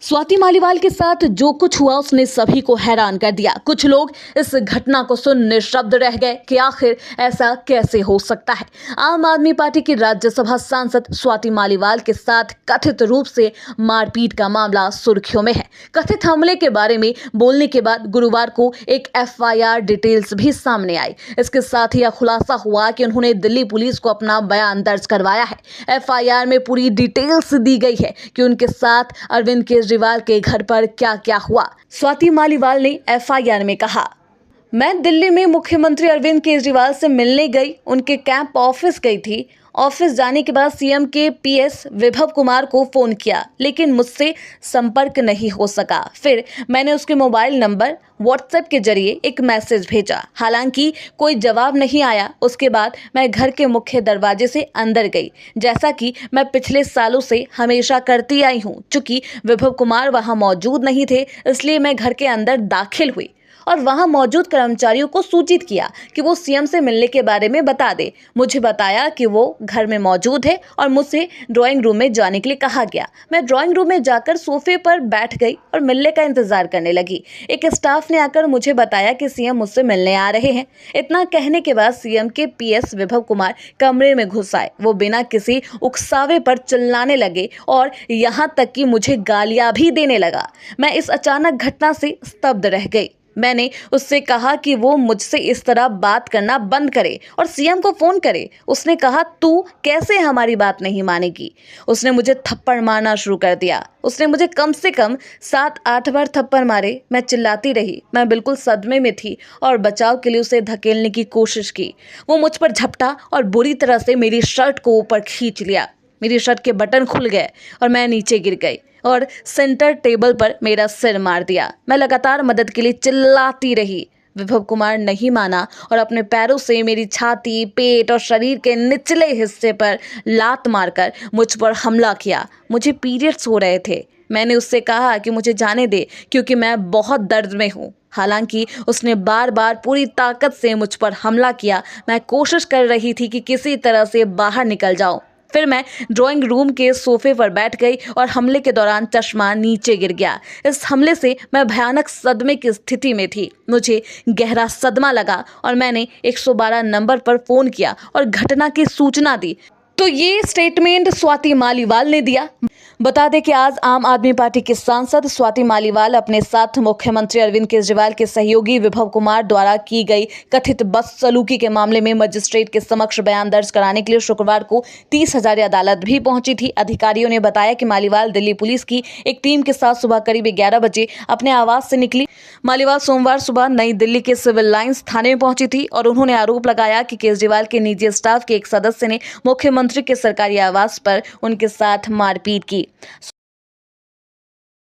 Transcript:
स्वाति मालीवाल के साथ जो कुछ हुआ उसने सभी को हैरान कर दिया। कुछ लोग इस घटना को सुन निशब्द रह गए कि आखिर ऐसा कैसे हो सकता है। आम आदमी पार्टी की राज्यसभा सांसद स्वाति मालीवाल के साथ कथित रूप से मारपीट का मामला सुर्खियों में है। कथित हमले के बारे में बोलने के बाद गुरुवार को एक एफआईआर डिटेल्स भी सामने आई। इसके साथ ही यह खुलासा हुआ कि उन्होंने दिल्ली पुलिस को अपना बयान दर्ज करवाया है। एफआईआर में पूरी डिटेल्स दी गई है कि उनके साथ अरविंद केजरीवाल के घर पर क्या क्या हुआ। स्वाति मालीवाल ने एफआईआर में कहा, मैं दिल्ली में मुख्यमंत्री अरविंद केजरीवाल से मिलने गई, उनके कैंप ऑफिस गई थी। ऑफिस जाने के बाद सीएम के पीएस विभव कुमार को फोन किया, लेकिन मुझसे संपर्क नहीं हो सका। फिर मैंने उसके मोबाइल नंबर व्हाट्सएप के जरिए एक मैसेज भेजा, हालांकि कोई जवाब नहीं आया। उसके बाद मैं घर के मुख्य दरवाजे से अंदर गई, जैसा कि मैं पिछले सालों से हमेशा करती आई हूँ। चूंकि विभव कुमार वहां मौजूद नहीं थे, इसलिए मैं घर के अंदर दाखिल हुई और वहां मौजूद कर्मचारियों को सूचित किया कि वो सीएम से मिलने के बारे में बता दे। मुझे बताया कि वो घर में मौजूद है और मुझसे ड्राइंग रूम में जाने के लिए कहा गया। मैं ड्राइंग रूम में जाकर सोफे पर बैठ गई और मिलने का इंतजार करने लगी। एक स्टाफ ने आकर मुझे बताया कि सीएम मुझसे मिलने आ रहे हैं। इतना कहने के बाद सीएम के पीएस विभव कुमार कमरे में घुस आए। वो बिना किसी उकसावे पर चिल्लाने लगे और यहाँ तक कि मुझे गालियां भी देने लगा। मैं इस अचानक घटना से स्तब्ध रह गई। मैंने उससे कहा कि वो मुझसे इस तरह बात करना बंद करे और सीएम को फोन करे। उसने कहा, तू कैसे हमारी बात नहीं मानेगी। उसने मुझे थप्पड़ मारना शुरू कर दिया। उसने मुझे कम से कम 7-8 बार थप्पड़ मारे। मैं चिल्लाती रही। मैं बिल्कुल सदमे में थी और बचाव के लिए उसे धकेलने की कोशिश की। वो मुझ पर झपटा और बुरी तरह से मेरी शर्ट को ऊपर खींच लिया। मेरी शर्ट के बटन खुल गए और मैं नीचे गिर गई और सेंटर टेबल पर मेरा सिर मार दिया। मैं लगातार मदद के लिए चिल्लाती रही। विभव कुमार नहीं माना और अपने पैरों से मेरी छाती, पेट और शरीर के निचले हिस्से पर लात मारकर मुझ पर हमला किया। मुझे पीरियड्स हो रहे थे। मैंने उससे कहा कि मुझे जाने दे क्योंकि मैं बहुत दर्द में हूँ। हालांकि उसने बार बार पूरी ताकत से मुझ पर हमला किया। मैं कोशिश कर रही थी कि किसी तरह से बाहर निकल जाऊं। फिर मैं ड्राइंग रूम के सोफे पर बैठ गई और हमले के दौरान चश्मा नीचे गिर गया। इस हमले से मैं भयानक सदमे की स्थिति में थी। मुझे गहरा सदमा लगा और मैंने 112 नंबर पर फोन किया और घटना की सूचना दी। तो ये स्टेटमेंट स्वाति मालीवाल ने दिया। बता दें कि आज आम आदमी पार्टी के सांसद स्वाति मालीवाल अपने साथ मुख्यमंत्री अरविंद केजरीवाल के सहयोगी विभव कुमार द्वारा की गई कथित बदसलूकी के मामले में मजिस्ट्रेट के समक्ष बयान दर्ज कराने के लिए शुक्रवार को 30 हजारी अदालत भी पहुंची थी। अधिकारियों ने बताया कि मालीवाल दिल्ली पुलिस की एक टीम के साथ सुबह करीब 11 बजे अपने आवास से निकली। मालीवाल सोमवार सुबह नई दिल्ली के सिविल लाइंस थाने में पहुंची थी और उन्होंने आरोप लगाया कि केजरीवाल के निजी स्टाफ के एक सदस्य ने मुख्यमंत्री के सरकारी आवास पर उनके साथ मारपीट की।